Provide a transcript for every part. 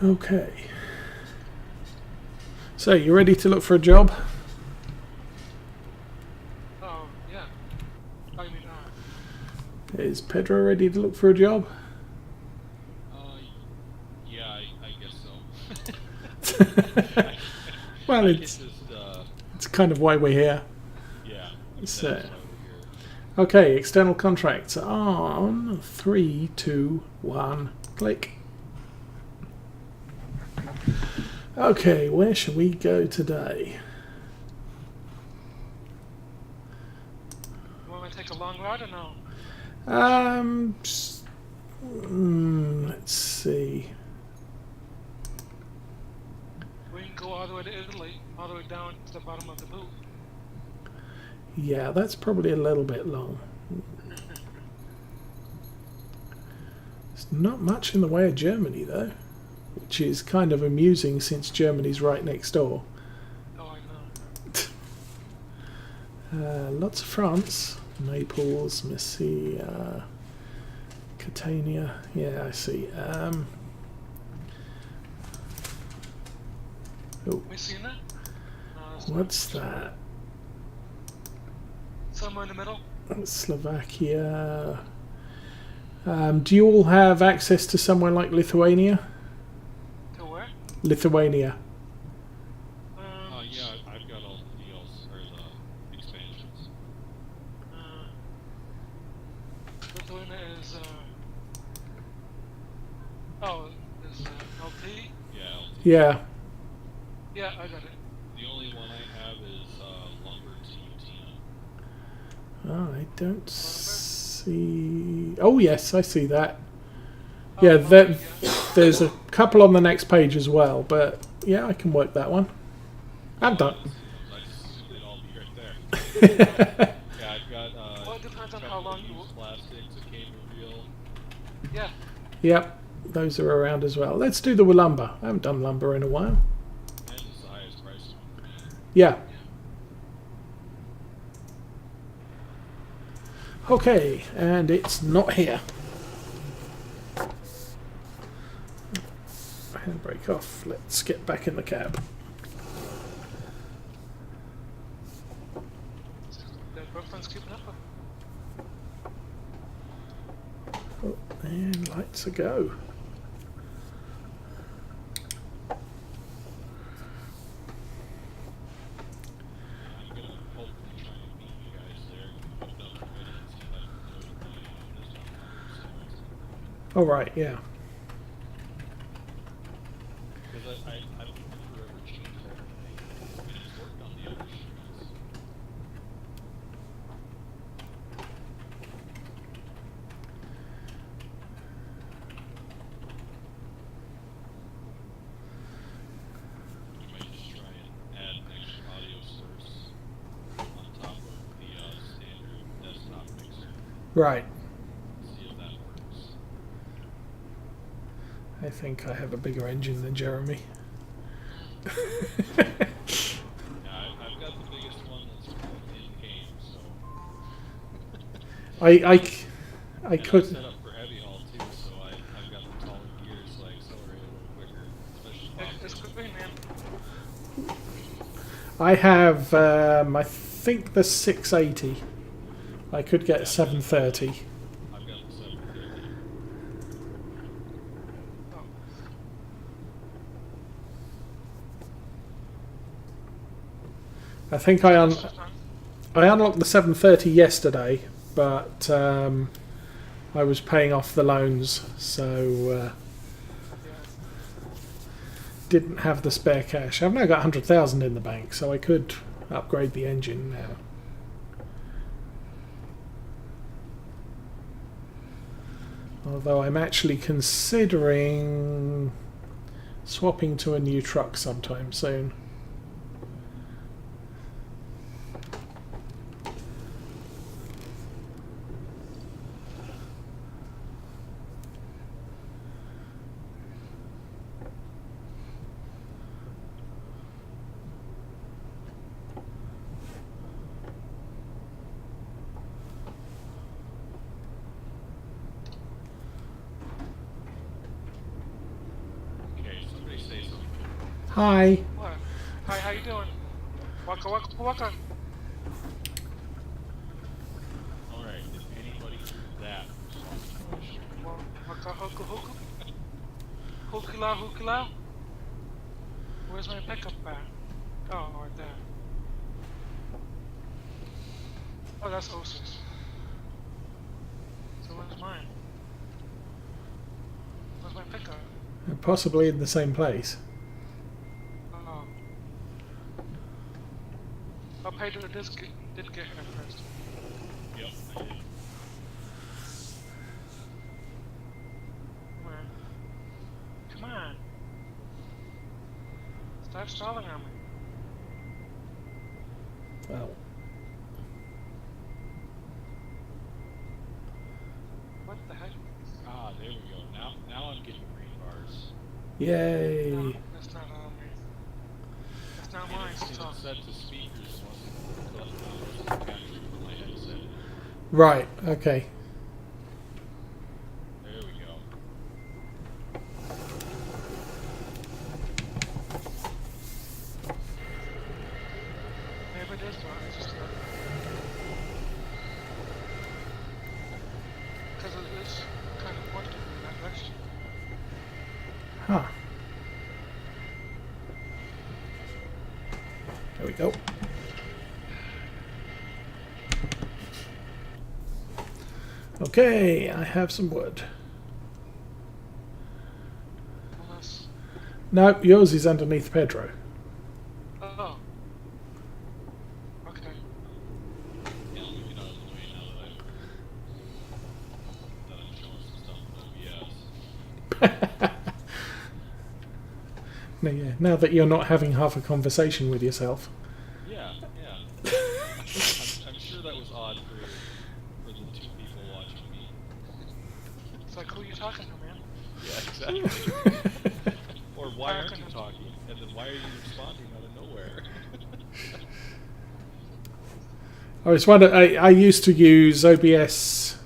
Okay. So, you ready to look for a job? Oh, yeah. I mean, Is Pedro ready to look for a job? Yeah, I guess so. Well, I can it's just, kind of why we're here. yeah, I mean, So, that's why we're here. okay, external contracts on 3, 2, 1, click. Okay, where shall we go today? you want me to take a long ride or no? Let's see. We can go all the way to Italy, all the way down to the bottom of the boot. Yeah, that's probably a little bit long. There's not much in the way of Germany, though, which is kind of amusing since Germany's right next door. Oh, I know. Lots of France. Naples, Messi, Catania. Yeah, I see. Oh, Messina? No, it's what's that? somewhere in the middle. Slovakia. Do you all have access to somewhere like Lithuania? To where? Lithuania. Yeah, I've got all the deals, or the expansions. Lithuania is, oh, is LT? Yeah, LT. Yeah. Yeah, I got it. The only one I have is lumber to Utena. Oh, I don't see. Oh, yes, I see that. Oh, Yeah, okay, yeah. there's a couple on the next page as well, but yeah, I can work that one. I'm done. I just assumed they'd all be right there. Yeah, I've got Well, it depends on how long you. used plastics, a cable reel. Yeah. Yep, those are around as well. Let's do the lumber. I haven't done lumber in a while. And it's the highest price one for me. Yeah. Okay, and it's not here. Handbrake off. Let's get back in the cab. The Brooklyn's keeping up. Oh, and lights a go. I'm gonna hopefully try and meet you guys there. Put it up already and see if I can load this on. All right, yeah. Because I don't remember ever changed everything. I mean, it's worked on the other streets. You might just try and add an extra audio source on top of the standard desktop mixer. Right. See if that works. I think I have a bigger engine than Jeremy. Yeah, I've got the biggest one that's in-game, so... I And could. I'm set up for heavy haul too, so I've got the taller gears, so I accelerate a little quicker, especially It's off good, man. I have. I think the 680. I could get 730. I've got the 750. Oh. I think I unlocked the 730 yesterday, but I was paying off the loans, so didn't have the spare cash. I've now got 100,000 in the bank, so I could upgrade the engine now. Although I'm actually considering swapping to a new truck sometime soon. Okay, so Hi. What? Hi, how you doing? Waka waka waka. Alright, did anybody hear that? Waka hoku hoku. Hukila hukila. Where's my pickup at? Oh, right there. Oh, that's Osis. So where's mine? Where's my pickup? Possibly in the same place. Oh. Oh, Pedro did get here first. Yep, I did. Come on. Come on. Stop stalling on me. Well, What the heck? Ah, there we go. Now I'm getting green bars. yay. No, that's not on me. That's not mine. And Stop. it's set to speakers wasn't captured with my headset. Right, okay. There we go. Maybe it is not. It's just not. Because it is kind of pointing in that direction. Huh. There we go. Okay, I have some wood. Unless. No, yours is underneath Pedro. Oh. Okay. Yeah, let me get out of the way now that I'm showing some stuff with OBS. No, yeah, now that you're not having half a conversation with yourself. Yeah. I'm sure that was odd for the two people watching me. It's like, who you talking to, man? Yeah, exactly. Or why aren't you talking? And then why are you responding out of nowhere? I was wondering, I used to use OBS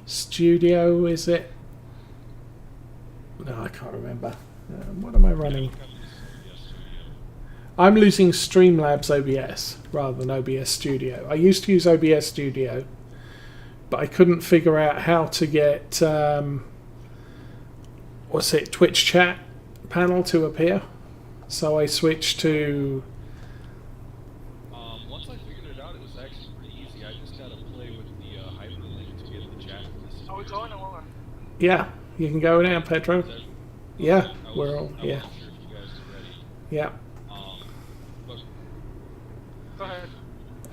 Studio, is it? No, I can't remember. What am I running? I'm using Streamlabs OBS rather than OBS Studio. I used to use OBS Studio, but I couldn't figure out how to get Twitch chat panel to appear. So I switched to. Once I figured it out, it was actually pretty easy. I just gotta play with the hyperlink to get the chat. Are we going or what? Yeah, you can go now, Pedro. Yeah, we're all. I Yeah, wasn't sure if you guys were ready. yeah. But Go ahead.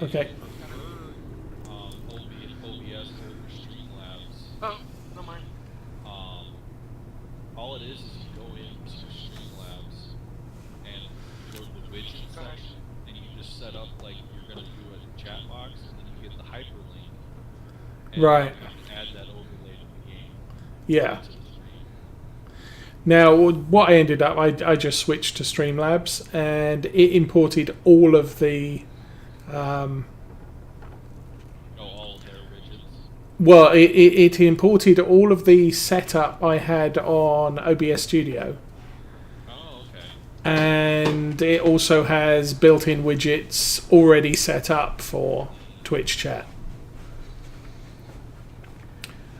Okay. OBS over Streamlabs. Oh, no mind. All it is you go into Streamlabs and you go to the widget Go ahead. section and you just set up like you're gonna do a chat box and then you get the hyperlink. And Right. you can add that overlay to the game. Yeah. To the stream. Now, what I ended up, I just switched to Streamlabs, and it imported all of the. All of their widgets. Well, it imported all of the setup I had on OBS Studio, Oh, okay. and it also has built-in widgets already set up for Twitch chat.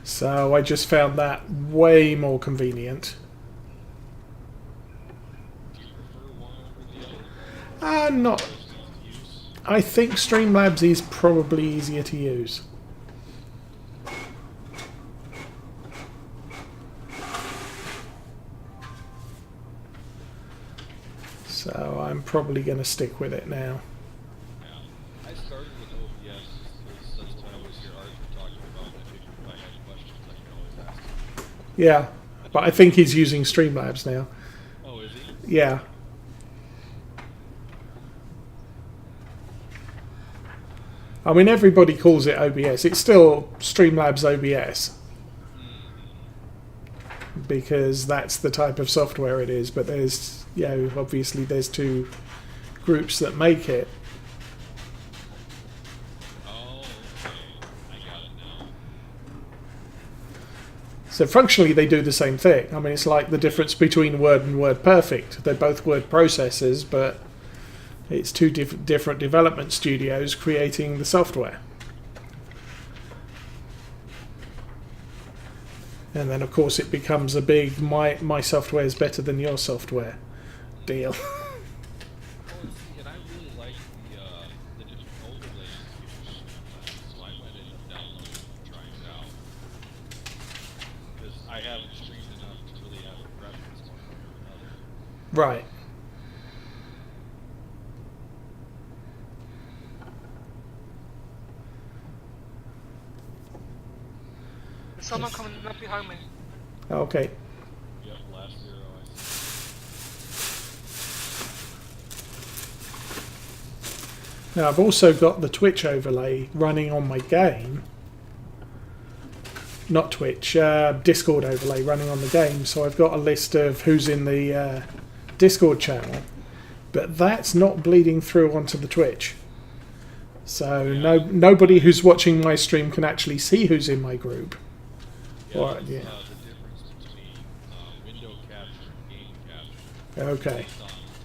So I just found that way more convenient. Do you prefer one over the other? Not. Most easy to use? I think Streamlabs is probably easier to use. So I'm probably going to stick with it now. Yeah. I started with OBS because that's what I always hear Arthur talking about. I figured if I had questions, I could always ask him. Yeah, but I think he's using Streamlabs now. Oh, is he? Yeah. I mean, everybody calls it OBS. It's still Streamlabs OBS. Because that's the type of software it is, but there's, obviously there's two groups that make it. Oh, okay. I got it now. So functionally, they do the same thing. I mean, it's like the difference between Word and WordPerfect. They're both word processors, but it's two different development studios creating the software. And then, of course, it becomes a big my software is better than your software deal. Oh, and see, and I really like the different overlays features. So I might end up downloading and trying it out. Because I haven't streamed enough to really have a preference one way or another. Right. There's someone coming up behind me. Okay. Yep, last zero I see. Now, I've also got the Twitch overlay running on my game. Not Twitch, Discord overlay running on the game. So I've got a list of who's in the Discord channel. But that's not bleeding through onto the Twitch. So nobody who's watching my stream can actually see who's in my group. Yeah, Or, that's yeah. the difference between window capture and game capture. Okay. At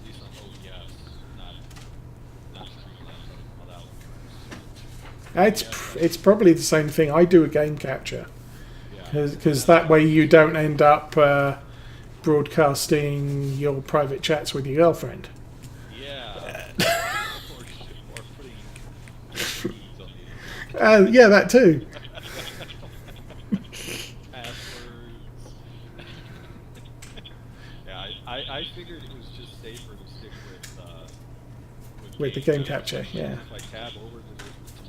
least on OBS, not Streamlabs, how that works. It's probably the same thing. I do a game capture. Yeah. Because that way you don't end up broadcasting your private chats with your girlfriend. Yeah. or putting keys on the Yeah, that too. passwords. Yeah, I figured it was just safer to stick With the game capture, yeah. If I tab over to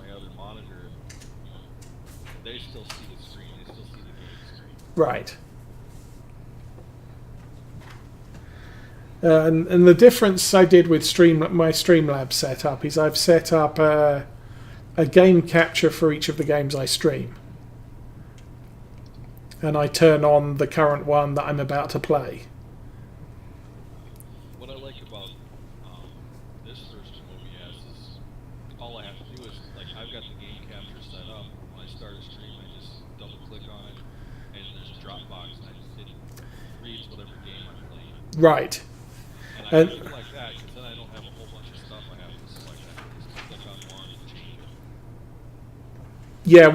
my other monitor, they still see the screen. They still see the game screen. Right. And the difference I did with my Streamlabs setup is I've set up a game capture for each of the games I stream. And I turn on the current one that I'm about to play. What I like about this version of OBS is all I have to do is, like, I've got the game capture set up. When I start a stream, I just double click on it, and there's a drop box, and I just hit it. Reads whatever game I'm playing. Right. And I really like that, because then I don't have a whole bunch of stuff I have to select. I can just click on one and change it. Yeah,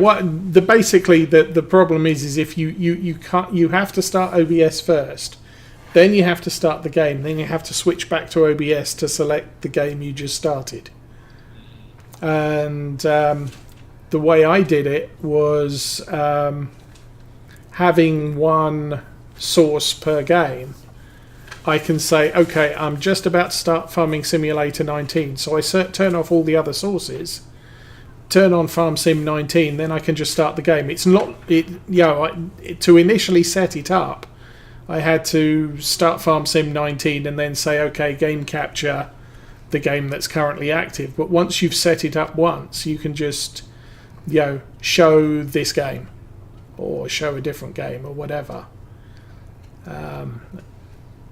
basically the problem is if you can't, you have to start OBS first, then you have to start the game, then you have to switch back to OBS to select the game you just started. And the way I did it was having one source per game. I can say, okay, I'm just about to start Farming Simulator 19, so I turn off all the other sources. Turn on Farm Sim 19, then I can just start the game. It's not to initially set it up, I had to start Farm Sim 19 and then say, okay, game capture the game that's currently active. But once you've set it up once, you can just show this game or show a different game or whatever.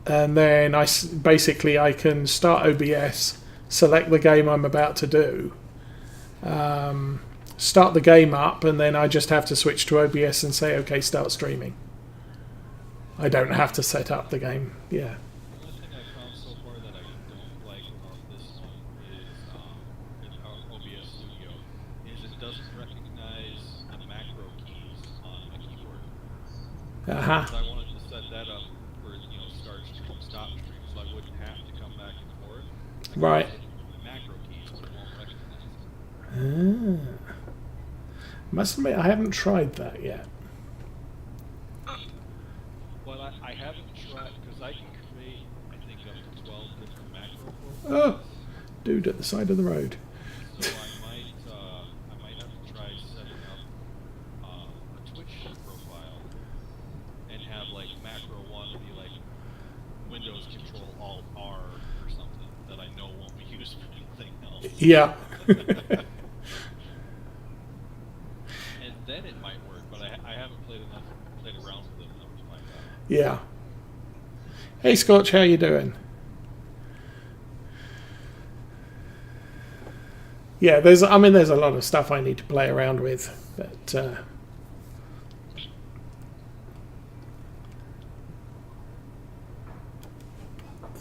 And then I can start OBS, select the game I'm about to do. Start the game up, and then I just have to switch to OBS and say, okay, start streaming. I don't have to set up the game. Yeah. The only thing I found so far that I don't like about this one is in our OBS Studio is it doesn't recognize the macro keys on my keyboard. Uh-huh. So I wanted to set that up for start stream, stop stream, so I wouldn't have to come back and forth. I can Right. just hit the macro keys, but it won't recognize them. Must admit, I haven't tried that yet. Well, I haven't tried, because I can create, I think, up to 12 different macro profiles. Oh, dude at the side of the road. So I might have to try setting up a Twitch profile and have like macro 1 be like Windows Control Alt R or something that I know won't be used for anything else. Yeah. And then it might work, but I haven't played around with it enough to find out. Yeah. Hey, Scotch, how you doing? Yeah, there's a lot of stuff I need to play around with, but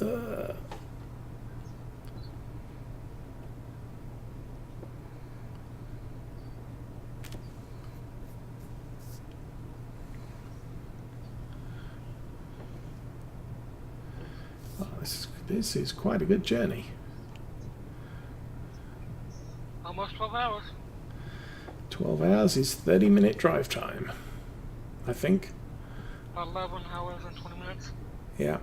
Oh, this is quite a good journey. Almost 12 hours. 12 hours is 30-minute drive time, I think. 11 hours and 20 minutes. Yeah.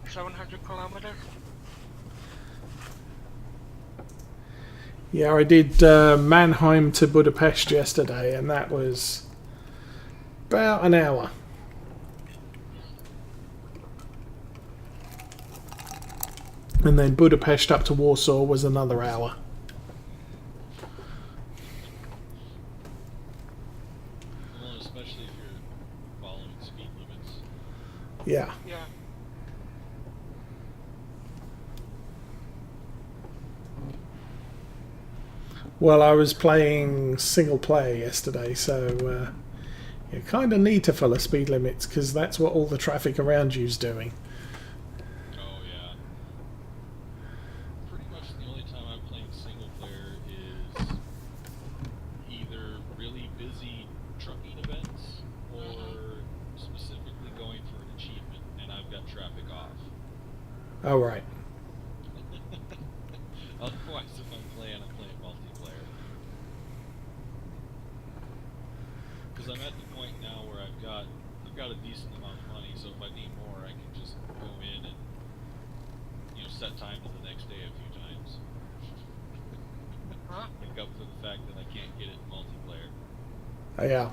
700 kilometers. Yeah, I did Mannheim to Budapest yesterday, and that was about an hour. And then Budapest up to Warsaw was another hour. Well, especially if you're following speed limits. Yeah. Yeah. Well, I was playing single player yesterday, so you kind of need to follow speed limits because that's what all the traffic around you's doing. Oh yeah. Pretty much the only time I'm playing single player is either really busy trucking events or specifically going for an achievement and I've got traffic off. Oh, right. Otherwise, if I'm playing multiplayer. Because I'm at the point now where I've got a decent amount of money, so if I need more, I can just go in and set time to the next day a few times. Make up for the fact that I can't get it in multiplayer. Oh, yeah.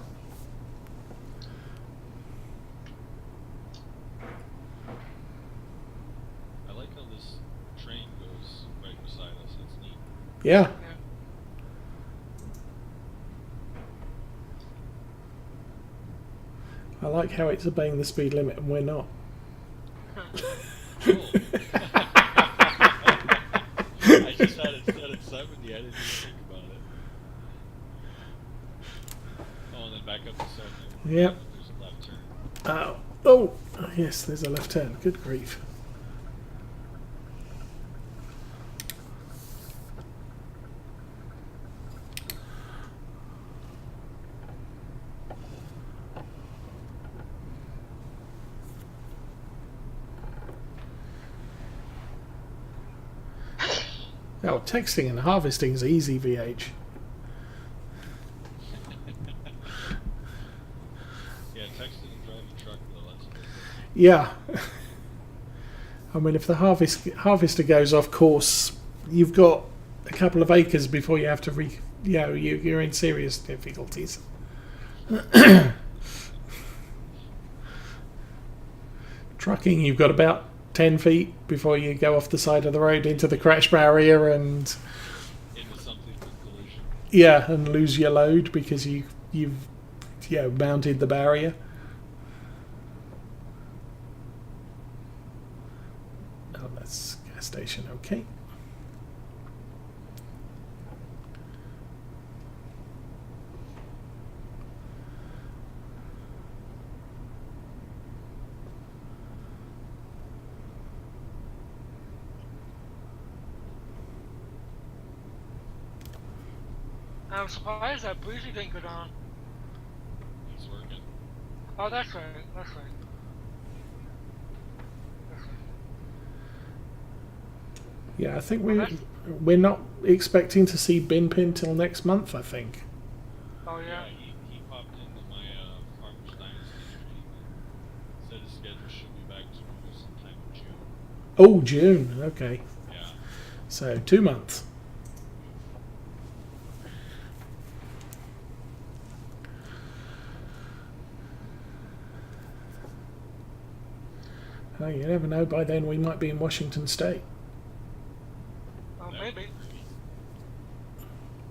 I like how this train goes right beside us. It's neat. Yeah. I like how it's obeying the speed limit and we're not. Cool. I just had it set at 70. I didn't even think about it. Oh, and then back up to 70. Yep. There's a left turn. Oh, yes, there's a left turn. Good grief. Oh, texting and harvesting is easy, VH. Yeah, texting and driving truck though, that's a bit different. Yeah. I mean, if the harvester goes off course, you've got a couple of acres before you have to you're in serious difficulties. Trucking, you've got about 10 feet before you go off the side of the road into the crash barrier and Into something with collision. yeah, and lose your load because you've mounted the barrier. Oh, that's gas station. Okay. I'm surprised that Breezy didn't go down. He's working. Oh, that's right. That's right. That's right. Yeah, I think we're not expecting to see Binpin till next month, I think. Oh, yeah. He popped into my Farmer's Dynasty stream and said his schedule should be back to normal sometime in June. Oh, June. Okay. Yeah. So 2 months. Oh, you never know. By then, we might be in Washington State. Oh, maybe.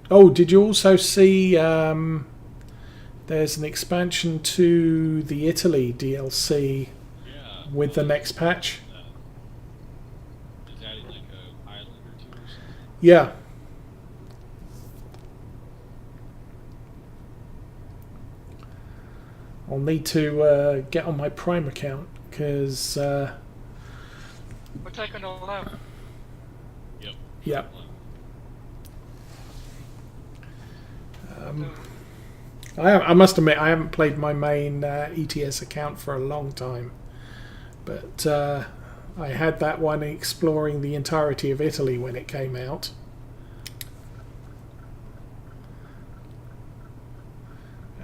Oh, did you also see there's an expansion to the Italy DLC Yeah. with the next patch? It's adding like an island or two or something. Yeah. I'll need to get on my Prime account because We're taking the left. Yep. yeah. I must admit I haven't played my main ETS account for a long time, but I had that one exploring the entirety of Italy when it came out.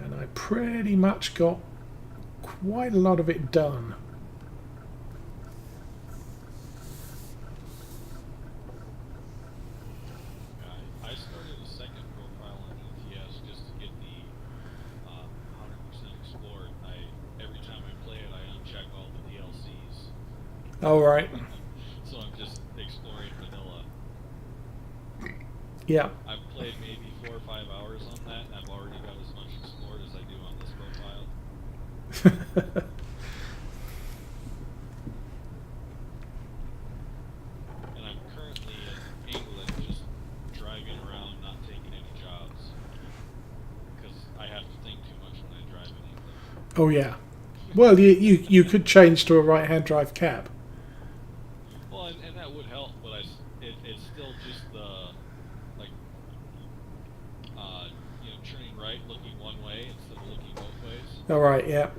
And I pretty much got quite a lot of it done. I started a second profile on ETS just to get the 100% explored. Every time I play it, I uncheck all the DLCs. All right. So I'm just exploring vanilla. Yeah. I've played maybe 4 or 5 hours on that, and I've already got as much explored as I do on this profile. And I'm currently in England, just driving around, not taking any jobs, because I have to think too much when I drive in England. Oh yeah. Well, you could change to a right-hand drive cab. Well, and that would help, but it's still just the, like, turning right, looking one way instead of looking both ways. All right. Yeah.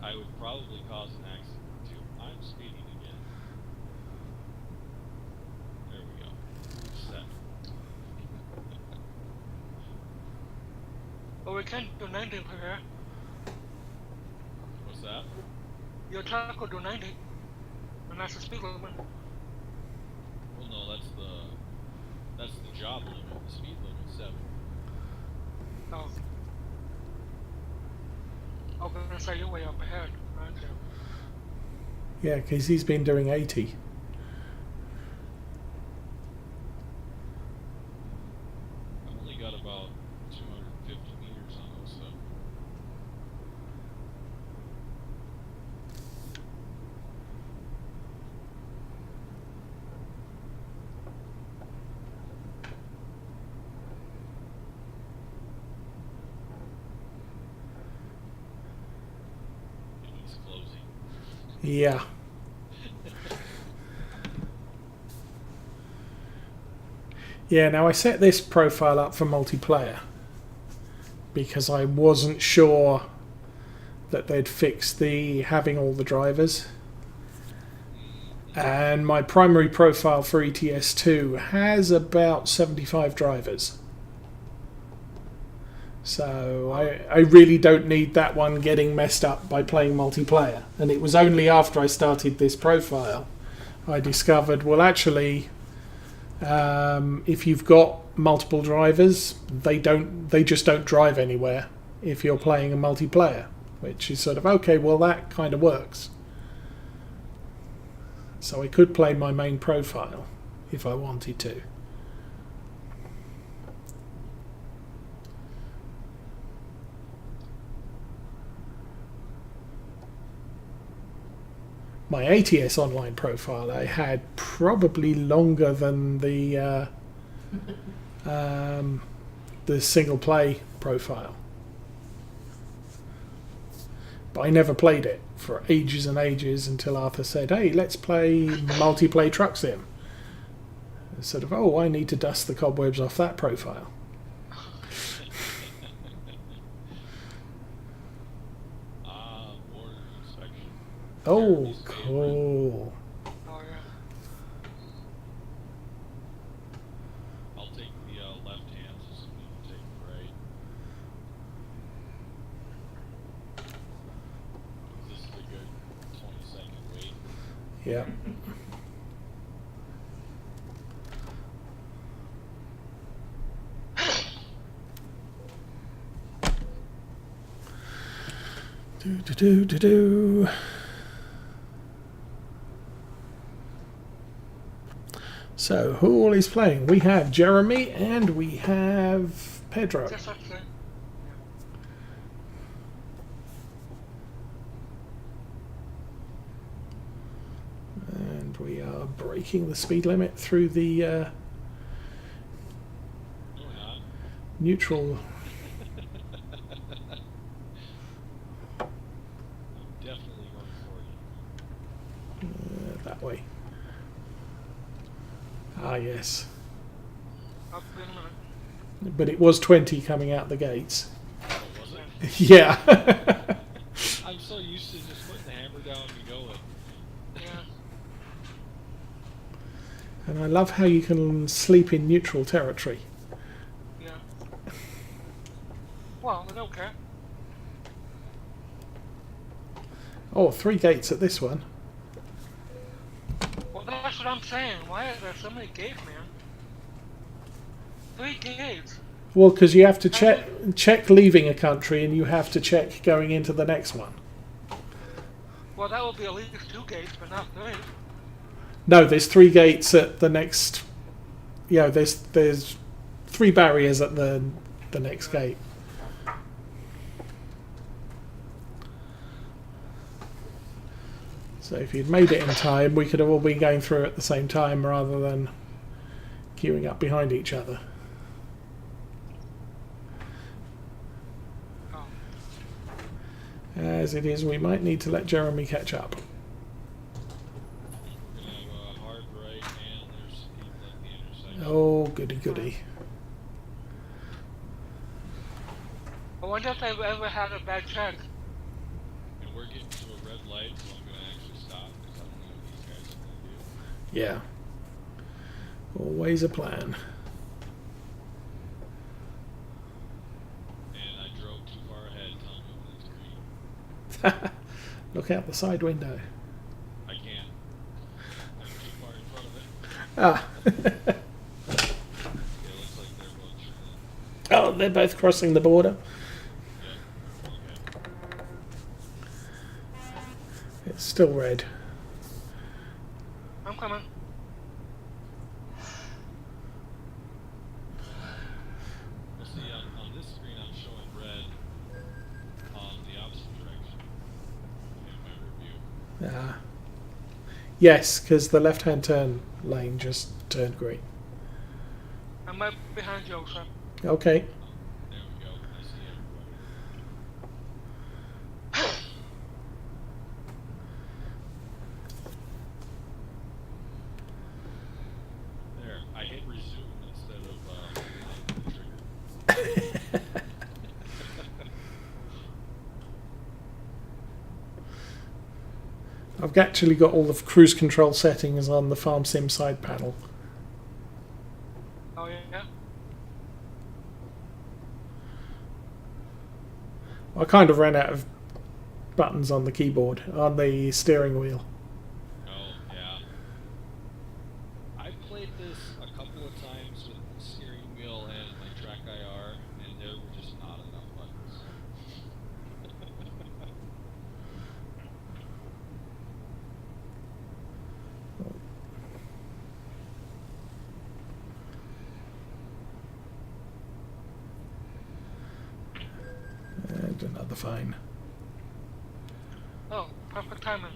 I would probably cause an accident too. I'm speeding again. There we go. Set. But we can't do 90 here. What's that? Your truck will do 90. And that's the speed limit. Well, no, that's the job limit. The speed limit's 70. Oh. I was going to say you're way up ahead, aren't you? Yeah, because he's been doing 80. I've only got about 250 meters on those, so. It's closing. Yeah. Yeah, now I set this profile up for multiplayer because I wasn't sure that they'd fixed the having all the drivers. And my primary profile for ETS2 has about 75 drivers. So I really don't need that one getting messed up by playing multiplayer. And it was only after I started this profile I discovered, well, actually, if you've got multiple drivers, they just don't drive anywhere if you're playing a multiplayer, which is sort of, okay, well, that kind of works. So I could play my main profile if I wanted to. My ATS online profile I had probably longer than the single play profile, but I never played it for ages and ages until Arthur said, "Hey, let's play multiplayer truck sim." Sort of, oh, I need to dust the cobwebs off that profile. Border inspection. Oh, Jeremy's favorite. cool. Oh, yeah. I'll take the left hand, so you can take the right. This is a good 20-second wait. Yeah. Do. So, who all is playing? We have Jeremy and we have Pedro. Just like that. And we are breaking the speed limit through the No, we're not. neutral. Ah, yes. I'll be in a minute. But it was 20 coming out the gates. Oh, was it? Yeah. I'm so used to just putting the hammer down and going. Yeah. And I love how you can sleep in neutral territory. Yeah. Well, they don't care. Oh, 3 gates at this one. Well, that's what I'm saying. Why are there so many gates, man? 3 gates. Well, because you have to check leaving a country, and you have to check going into the next one. Well, that would be at least 2 gates, but not 3. No, there's 3 gates at the next. Yeah, there's 3 barriers at the next gate. So if you'd made it in time, we could have all been going through at the same time rather than queuing up behind each other. Oh. As it is, we might need to let Jeremy catch up. We're gonna have a hard right, and there's speed at the intersection. Oh, goody goody. I wonder if I've ever had a bad check. And we're getting to a red light, so I'm gonna actually stop because I don't know what these guys are gonna do. Yeah. Always a plan. And I drove too far ahead, telling me when it's green. Look out the side window. I can't. I'm too far in front of it. Ah. Yeah, it looks like they're both. Oh, they're both crossing the border. Yeah. Okay. It's still red. I'm coming. Well, see, on this screen, I'm showing red on the opposite direction in my review. Ah. Yes, because the left-hand turn lane just turned green. I'm right behind you, sir. Okay. There we go. I see everybody. There. I hit resume instead of holding the trigger. I've actually got all the cruise control settings on the Farm Sim side panel. Oh, yeah? I kind of ran out of buttons on the keyboard, on the steering wheel. Oh, yeah. I've played this a couple of times with the steering wheel and my track IR, and there were just not enough buttons. And another fine. Oh, perfect timing.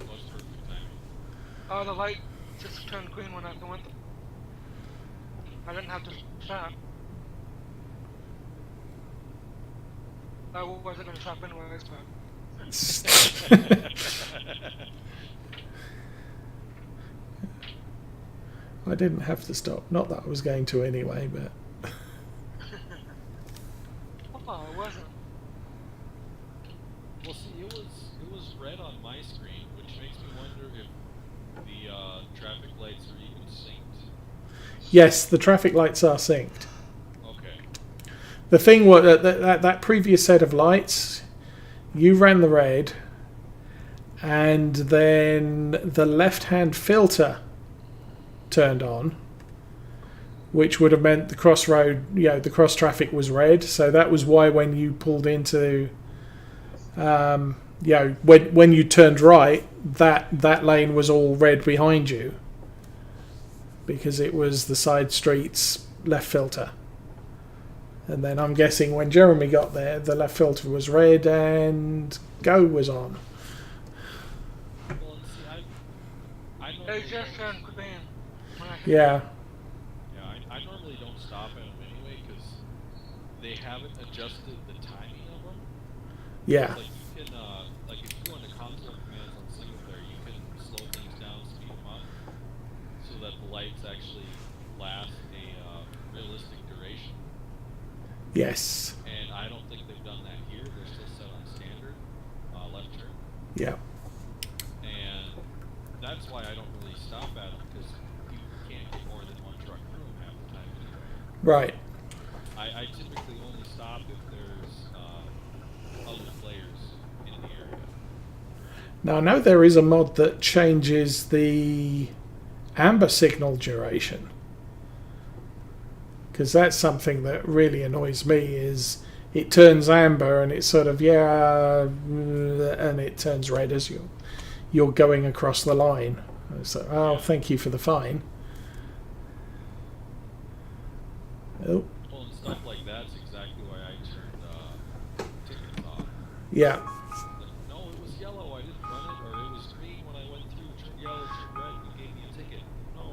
Most perfect timing. Oh, the light just turned green when I went. I didn't have to stop. I wasn't going to stop anyways, but... I didn't have to stop. Not that I was going to anyway, but Oh, it wasn't. Well, see, it was red on my screen, which makes me wonder if the traffic lights are even synced. yes, the traffic lights are synced. Okay. The thing was that previous set of lights, you ran the red, and then the left-hand filter turned on, which would have meant the crossroad, the cross traffic was red. So that was why when you pulled into, when you turned right, that lane was all red behind you, because it was the side streets left filter. And then I'm guessing when Jeremy got there, the left filter was red and go was on. Well, and see, I It normally just turned green when I hit Yeah. Yeah, I normally don't stop at them anyway because they haven't adjusted the timing of them. Yeah. Like you can, like if you go into console commands on single player, you can slow things down, speed them so that the lights actually last a realistic duration. Yes. And I don't think they've done that here. They're still set on standard left turn. Yeah. And that's why I don't really stop at them, because you can't get more than one truck through them half the time anyway. Right. I typically only stop if there's other players in the area. Now I know there is a mod that changes the amber signal duration, because that's something that really annoys me. Is it turns amber and it's sort of and it turns red as you're going across the line. So, oh, thank you for the fine. Oh. Well, and stuff like that's exactly why I turned tickets off. Yeah. Like, no, it was yellow. I didn't run it, or it was green when I went through. Turned yellow, turned red. You gave me a ticket. No.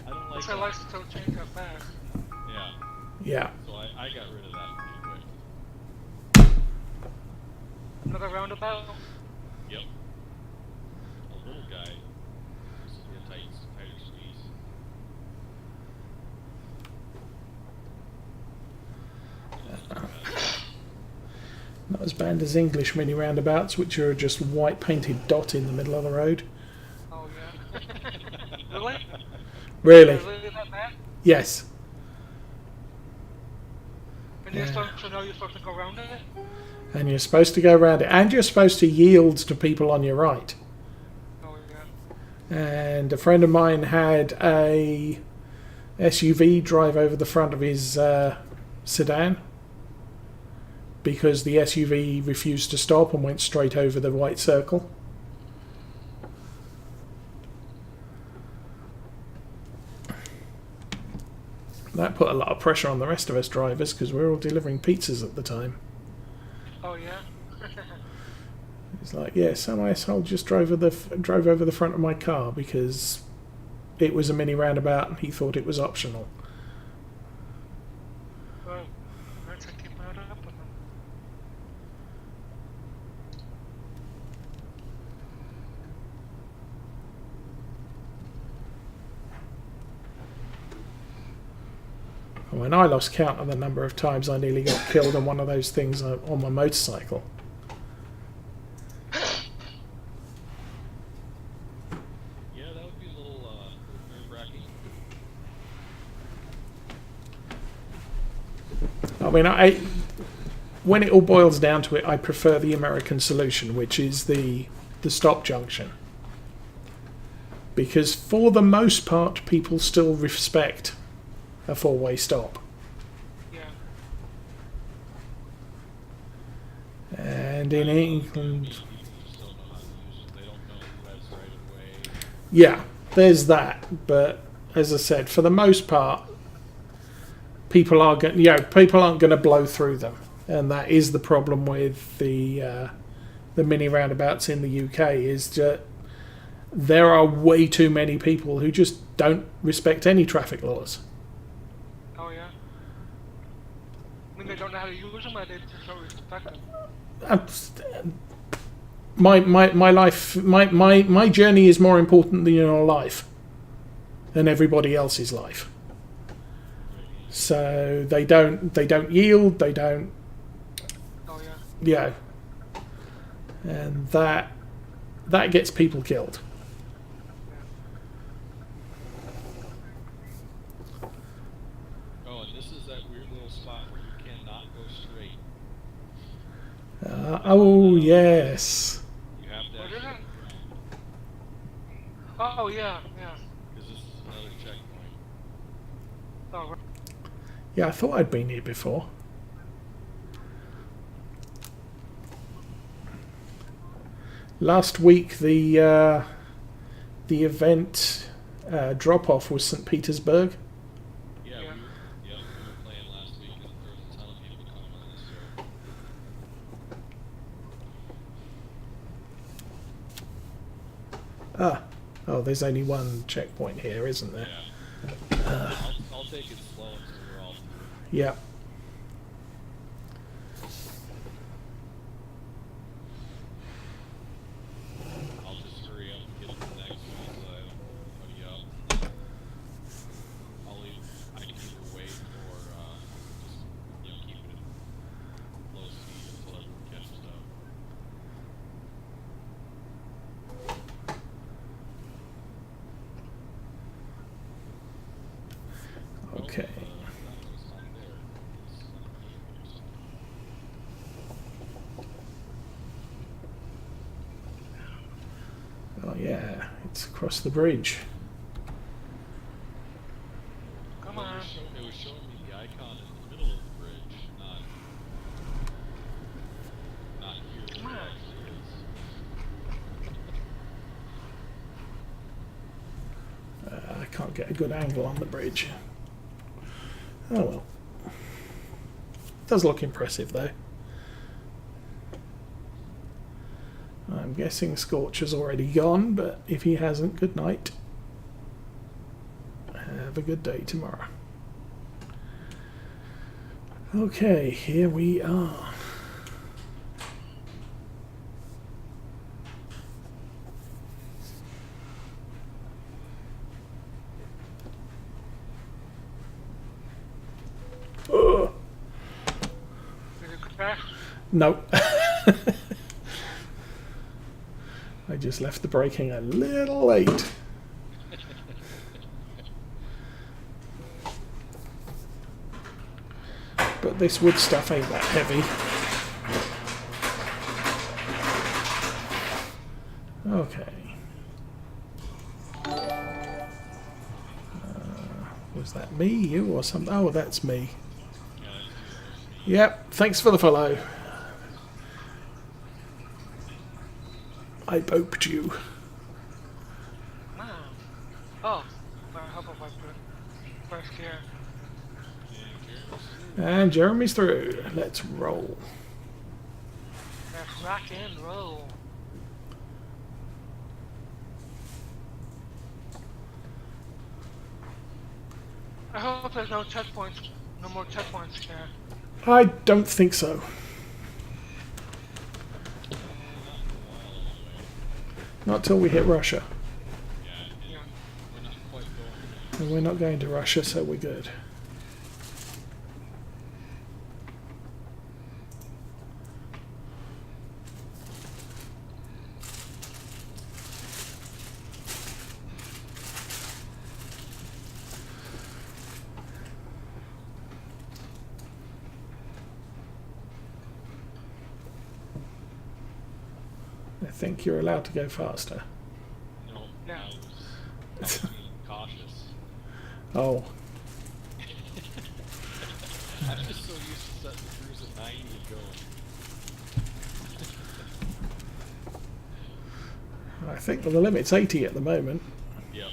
I don't like I that. like to change that fast. Yeah. Yeah. So I got rid of that pretty quick. Another roundabout. Yep. A little guy. This will be a tighter squeeze. Not as bad as English mini roundabouts, which are just a white painted dot in the middle of the road. Oh yeah. Really? Really? Really that bad? Yes. And you're supposed to know you're supposed to go around it? And you're supposed to go around it, and you're supposed to yield to people on your right. Oh yeah. And a friend of mine had a SUV drive over the front of his sedan because the SUV refused to stop and went straight over the white circle. That put a lot of pressure on the rest of us drivers because we were all delivering pizzas at the time. Oh yeah. It's like, yeah, some asshole just drove over the front of my car because it was a mini roundabout and he thought it was optional. Well, let's keep it up with them. When I lost count of the number of times I nearly got killed on one of those things on my motorcycle. Yeah, that would be a little nerve-wracking. I mean, when it all boils down to it, I prefer the American solution, which is the stop junction. Because for the most part, people still respect a four-way stop. Yeah. And in England, People just don't know how to use it. They don't know who has right of way. yeah, there's that. But as I said, for the most part, people aren't going to blow through them, and that is the problem with the mini roundabouts in the UK. Is that there are way too many people who just don't respect any traffic laws. Oh yeah. I mean, they don't know how to use them, or they just don't respect them. My life, my journey is more important than your life, and everybody else's life. So they don't yield. They don't. Oh Yeah. yeah. And that gets people killed. Oh, and this is that weird little spot where you cannot go straight. Oh yes. You have to What is actually, it? Oh yeah, yeah. because this is another checkpoint. Oh, right. Yeah, I thought I'd been here before. Last week the event drop-off was St. Petersburg. Yeah, we were playing last week, and there was a ton of people coming on this show. Oh, there's only one checkpoint here, isn't there? Yeah. I'll take it slow until we're all through. Yeah. I'll just hurry up and get to the next one so I don't across the bridge. Come on. It was showing me the icon in the middle of the bridge, not here. Come on. Where it actually is. I can't get a good angle on the bridge. Oh well. Does look impressive though. I'm guessing Scorch has already gone, but if he hasn't, good night. Have a good day tomorrow. Okay, here we are. Ugh. Did it crash? No. I just left the braking a little late. But this wood stuff ain't that heavy. Okay. Was that me, you, or something? Oh, that's me. Yep, thanks for the follow. I boped you. Wow. Oh, I hope I wiped it. First gear. And Jeremy's through. Let's roll. Let's rock and roll. I hope there's no checkpoints, no more checkpoints here. I don't think so. Not till we hit Russia. Yeah. We're not quite going there. And we're not going to Russia, so we're good. I think you're allowed to go faster. No, Yeah. I was being cautious. Oh, I'm just so used to setting the cruise at 90 and going. I think the limit's 80 at the moment. Yep.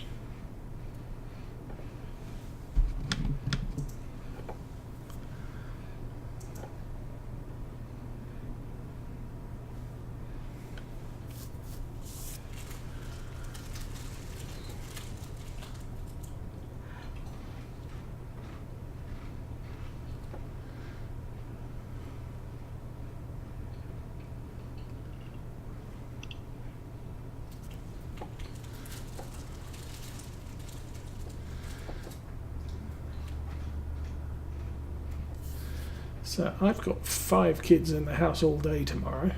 So I've got 5 kids in the house all day tomorrow.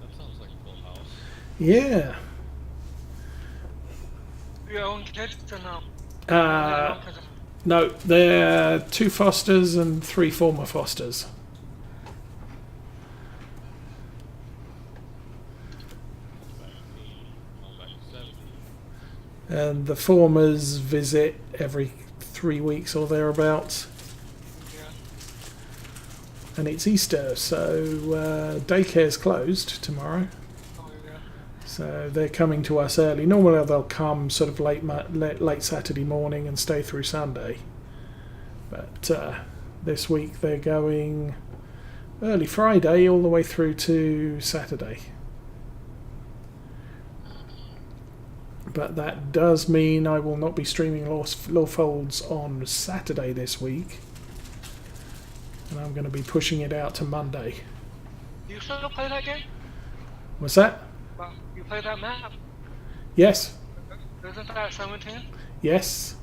That sounds like a full house. Yeah. Your own kids or no? No, they're 2 fosters and 3 former fosters. Back to 80, all back to 70. And the formers visit every 3 weeks or thereabouts. Yeah. And it's Easter, so daycare's closed tomorrow. Oh, yeah. So they're coming to us early. Normally they'll come sort of late Saturday morning and stay through Sunday. But this week they're going early Friday all the way through to Saturday. But that does mean I will not be streaming Law Folds on Saturday this week. And I'm going to be pushing it out to Monday. Do you still play that game? What's that? Well, you play that map? Yes. Isn't that 17? Yes.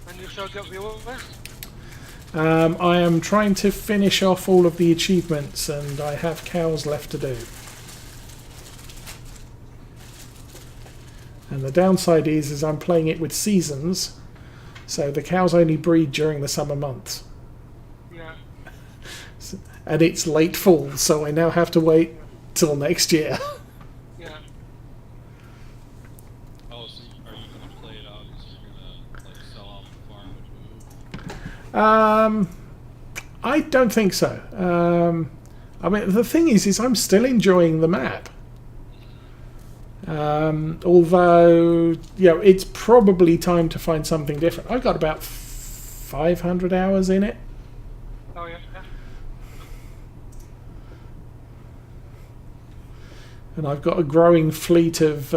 And you still get viewers? I am trying to finish off all of the achievements and I have cows left to do. And the downside is I'm playing it with seasons, so the cows only breed during the summer months. Yeah. and it's late fall, so I now have to wait till next year. Yeah. Oh, so are you going to play it out? So you're going to like sell off the farm and move? I don't think so. I mean, the thing is I'm still enjoying the map. Although, it's probably time to find something different. I've got about 500 hours in it. Oh yeah. And I've got a growing fleet of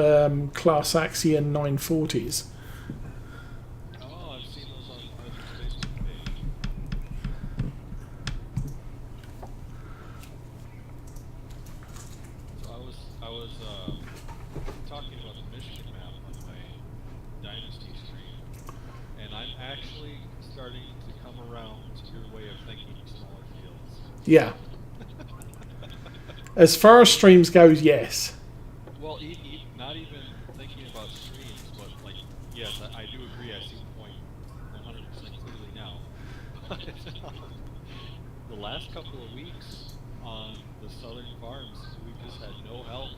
Class Axion 940s. Oh, I've seen those on the Facebook page. So I was talking about the Michigan map on my Dynasty stream, and I'm actually starting to come around to your way of thinking smaller fields. Yeah. As far as streams goes, yes. Well, not even thinking about streams, but like, yes, I do agree. I see the point 100% clearly now. The last couple of weeks on the southern farms, we've just had no help,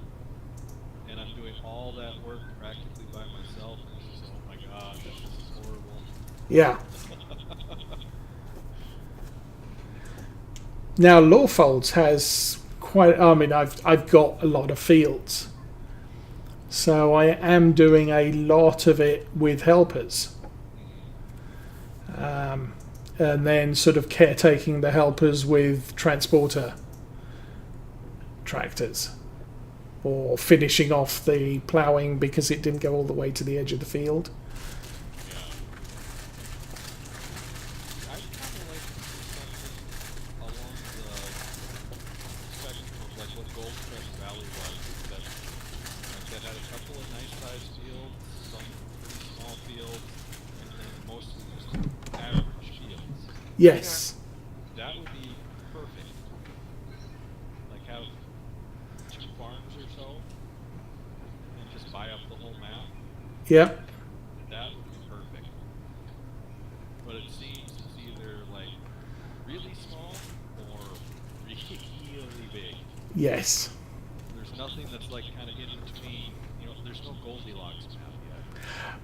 and I'm doing all that work practically by myself. And it's just, oh my gosh, this is horrible. Yeah. Now, Lawfolds has quite. I mean, I've got a lot of fields, so I am doing a lot of it with helpers, and then sort of caretaking the helpers with transporter tractors, or finishing off the ploughing because it didn't go all the way to the edge of the field. I kind of like to see something along the spectrum of like what Gold Crest Valley was. That had a couple of nice sized fields, some pretty small fields, and then mostly just average fields. Yes. That would be perfect. Like have 2 farms or so, and just buy up the whole map. Yep. That would be perfect. But it seems it's either like really small or really big. Yes. There's nothing that's like kind of in between. There's no Goldilocks map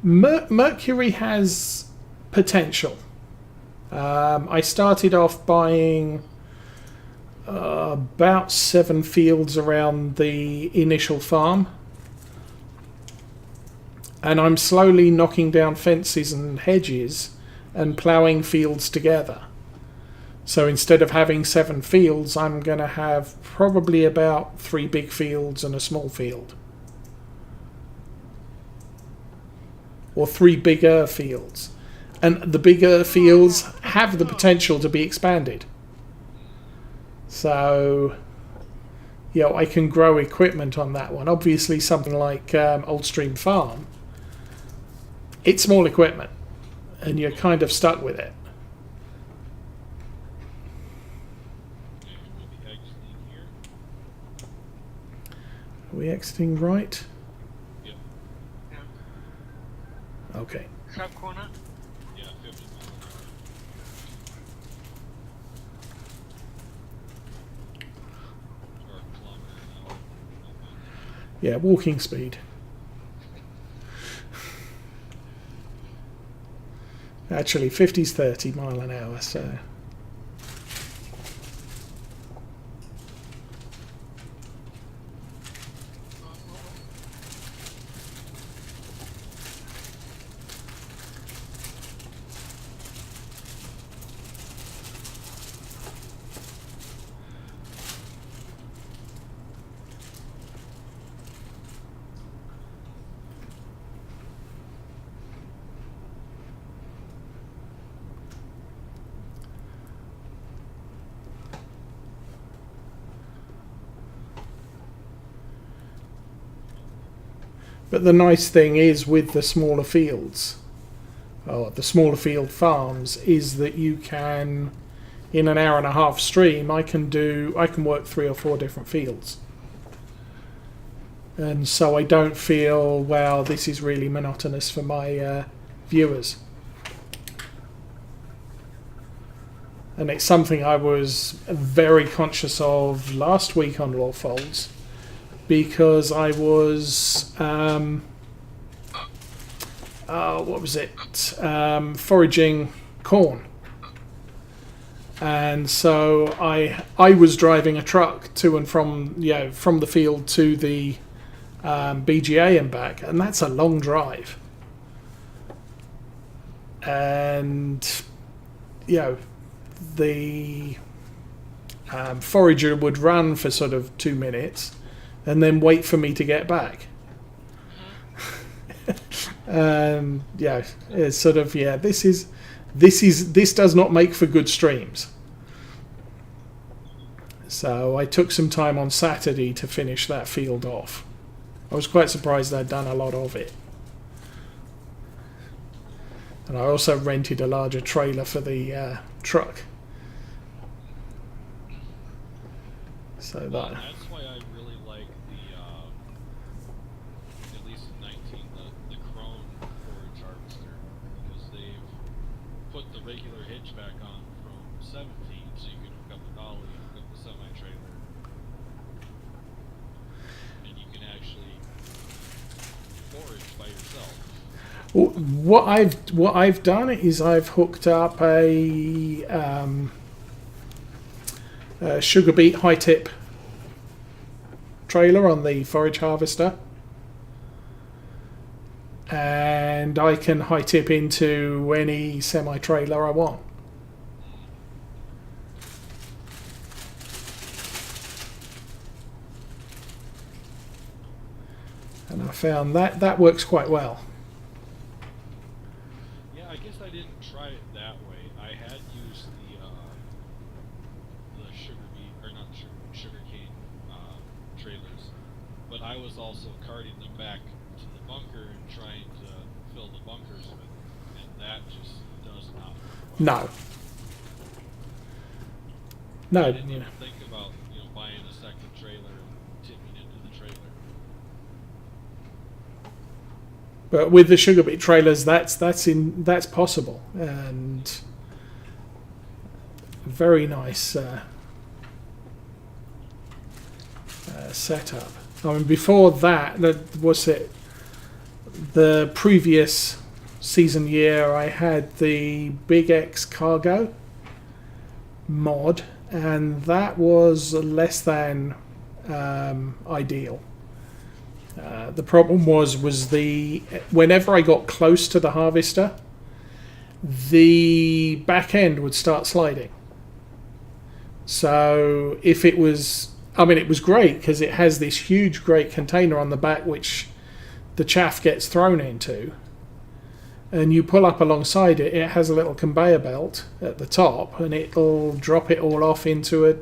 yet. Mercury has potential. I started off buying about 7 fields around the initial farm, and I'm slowly knocking down fences and hedges and ploughing fields together. So instead of having 7 fields, I'm going to have probably about 3 big fields and a small field. Or 3 bigger fields. And the bigger fields have the potential to be expanded. So, I can grow equipment on that one. Obviously, something like Old Stream Farm, it's small equipment, and you're kind of stuck with it. We'll be exiting here. Are we exiting right? Yep. Yeah. Okay. Sharp corner. Yeah, 50 miles an hour. Or a kilometer an hour. Yeah, walking speed. Actually, 50's 30 mile an hour, so... But the nice thing is with the smaller fields, or the smaller field farms, is that you can, in an hour and a half stream, I can work 3 or 4 different fields. And so I don't feel, wow, this is really monotonous for my viewers. And it's something I was very conscious of last week on Raw Folds, because I was what was it? Foraging corn. And so I was driving a truck to and from from the field to the BGA and back, and that's a long drive. And the forager would run for sort of 2 minutes, and then wait for me to get back. It's sort of this does not make for good streams. So I took some time on Saturday to finish that field off. I was quite surprised I'd done a lot of it. And I also rented a larger trailer for the truck. So that. That's why I really like the, at least in 19, the Krone forage harvester, because they've put the regular hitch back on from 17, so you can hook up the dolly, hook up the semi-trailer, and you can actually forage by yourself. What I've done is I've hooked up a sugar beet high tip trailer on the forage harvester, and I can high tip into any semi trailer I want. And I found that works quite well. Yeah, I guess I didn't try it that way. I had used the sugar beet, or not sugar cane trailers, but I was also carting them back to the bunker and trying to fill the bunkers with them, and that just does not work. No. No. I didn't even think about buying a second trailer and tipping into the trailer. But with the sugar beet trailers, that's possible, and very nice setup. I mean, before that was it. The previous season year, I had the Big X Cargo mod, and that was less than ideal. The problem was whenever I got close to the harvester, the back end would start sliding. So if it was, it was great because it has this huge great container on the back which the chaff gets thrown into, and you pull up alongside it, it has a little conveyor belt at the top, and it'll drop it all off into a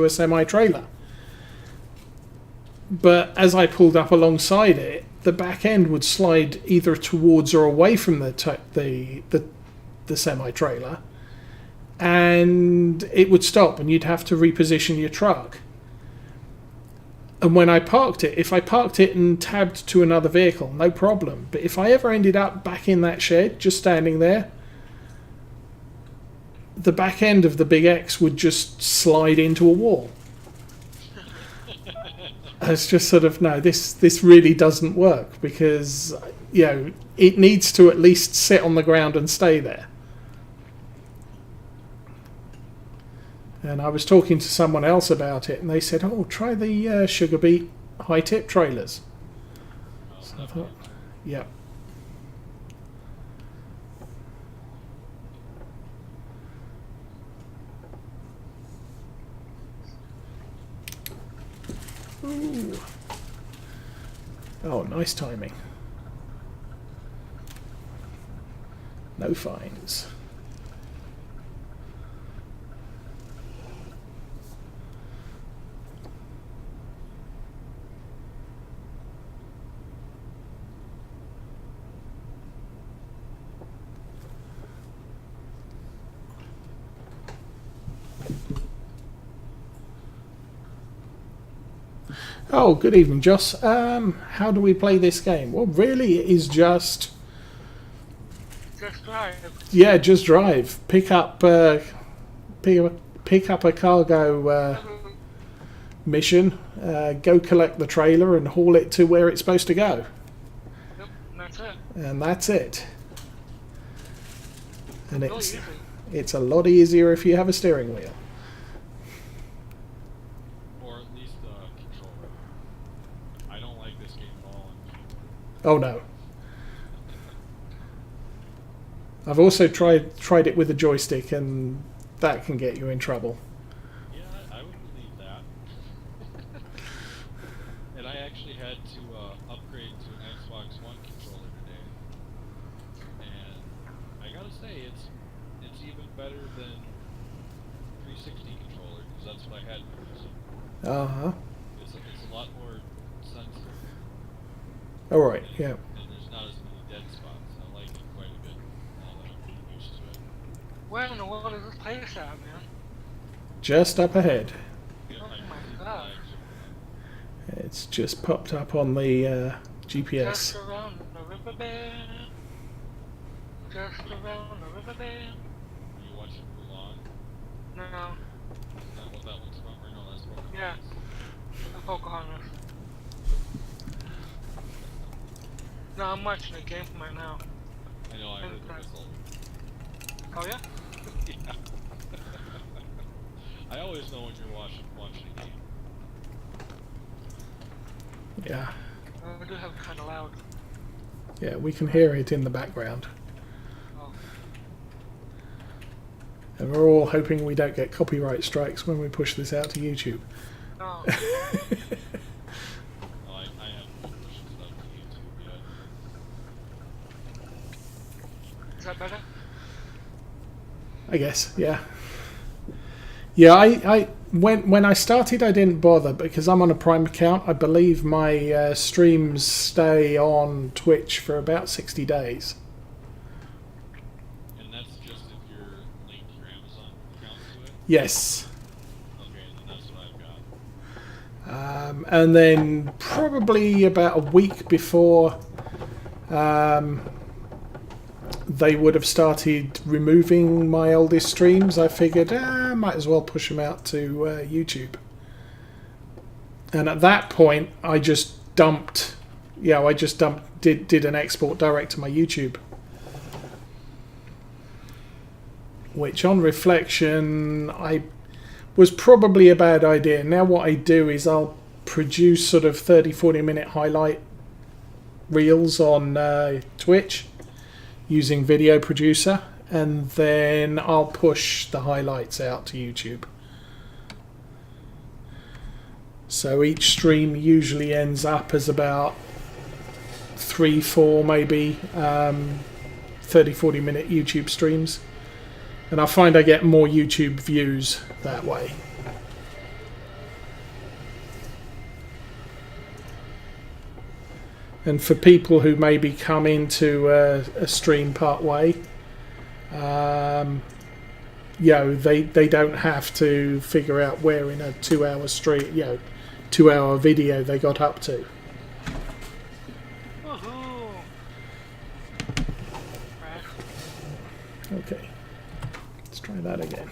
semi-trailer. But as I pulled up alongside it, the back end would slide either towards or away from the semi-trailer, and it would stop, and you'd have to reposition your truck. And when I parked it, if I parked it and tabbed to another vehicle, no problem. But if I ever ended up back in that shed, just standing there, the back end of the Big X would just slide into a wall. It's just sort of, no, this really doesn't work, because it needs to at least sit on the ground and stay there. And I was talking to someone else about it, and they said, "Oh, try the sugar beet high tip trailers." So I thought, yeah. Ooh. Oh, nice timing. No fines. Oh, good evening, Joss. How do we play this game? Well, really, it is just Just drive. yeah, just drive. Pick up pick up a cargo mission, go collect the trailer and haul it to where it's supposed to go. Yep, that's it. And that's it. And Really it's easy. it's a lot easier if you have a steering wheel. Or at least a controller. I don't like this game at all. Oh no. I've also tried it with a joystick, and that can get you in trouble. Yeah, I would believe that. And I actually had to upgrade to an Xbox One controller today. And I gotta say, it's even better than 360 controller, because that's what I had previously. Uh-huh. It's a lot more sensitive. Alright, yeah. And there's not as many dead spots. I like it quite a bit. Now that I'm used to it. Where in the world is this place at, man? Just up ahead. Yeah, Oh I my see the God. flags. It's just popped up on the GPS. Just around the riverbed. Just around the riverbed. Are you watching Mulan? No, Is that what that one's from? Or no, that's Pocahontas. Yeah. the Pocahontas. No, I'm watching the game right now. I know, I heard the result. Oh yeah? Yeah. I always know when you're watching a game. Yeah. I do have it kind of loud. Yeah, we can hear it in the background. Oh. And we're all hoping we don't get copyright strikes when we push this out to YouTube. No. Oh, I haven't pushed stuff to YouTube yet. Is that better? I guess, yeah. Yeah, I when I started, I didn't bother because I'm on a Prime account. I believe my streams stay on Twitch for about 60 days. And that's just if you're linked your Amazon account to it? Yes. Okay, then that's what I've got. And then probably about a week before they would have started removing my oldest streams, I figured I might as well push them out to YouTube. And at that point, I just dumped. Yeah, I just dumped. Did an export direct to my YouTube, which, on reflection, I was probably a bad idea. Now what I do is I'll produce sort of 30-40 minute highlight reels on Twitch using Video Producer, and then I'll push the highlights out to YouTube. So each stream usually ends up as about 3-4 maybe 30-40 minute YouTube streams, and I find I get more YouTube views that way. And for people who maybe come into a stream part way, they don't have to figure out where in a 2-hour stream, 2-hour video they got up to. Woohoo! Right. Okay, let's try that again.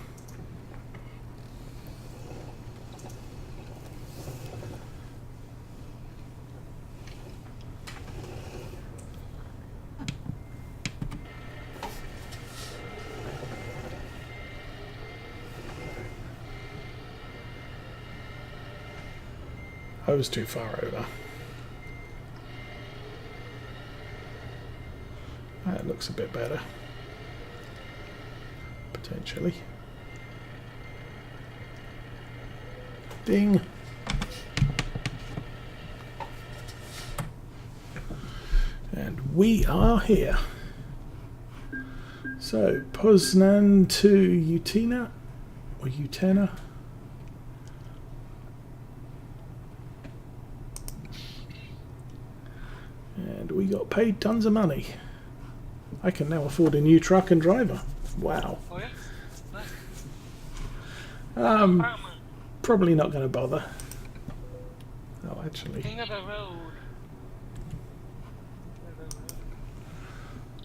I was too far over. That looks a bit better. Potentially. Ding. And we are here. So, Posnan to Utena, or Utena. And we got paid tons of money. I can now afford a new truck and driver. Wow. Oh yeah? Nice. Probably not going to bother. Oh, actually. King of the road.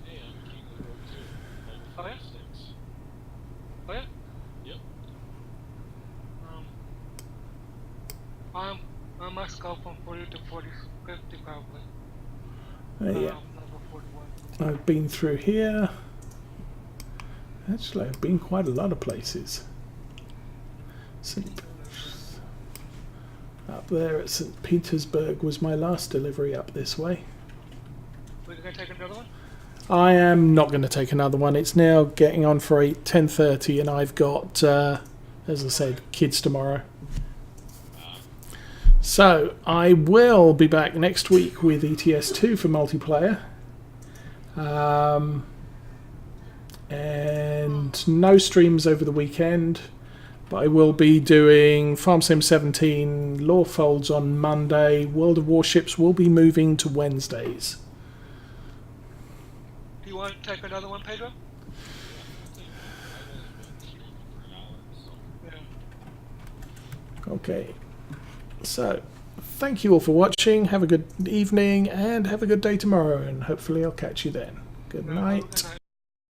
Hey, I'm king of the road too. Oh, yeah? Sticks. Oh yeah? Yep. 40 to 40, 50 probably. Yeah, Level 41. I've been through here. Actually, I've been quite a lot of places. Up there at St. Petersburg was my last delivery up this way. We're gonna take another one? I am not going to take another one. It's now getting on for 10:30 and I've got, as I said, kids tomorrow. So I will be back next week with ETS2 for multiplayer. And no streams over the weekend. But I will be doing Farm Sim 17 Lore Folds on Monday. World of Warships will be moving to Wednesdays. Do you want to take another one, Pedro? Yeah. Okay. So, thank you all for watching. Have a good evening and have a good day tomorrow. And hopefully I'll catch you then. Good night. Good night.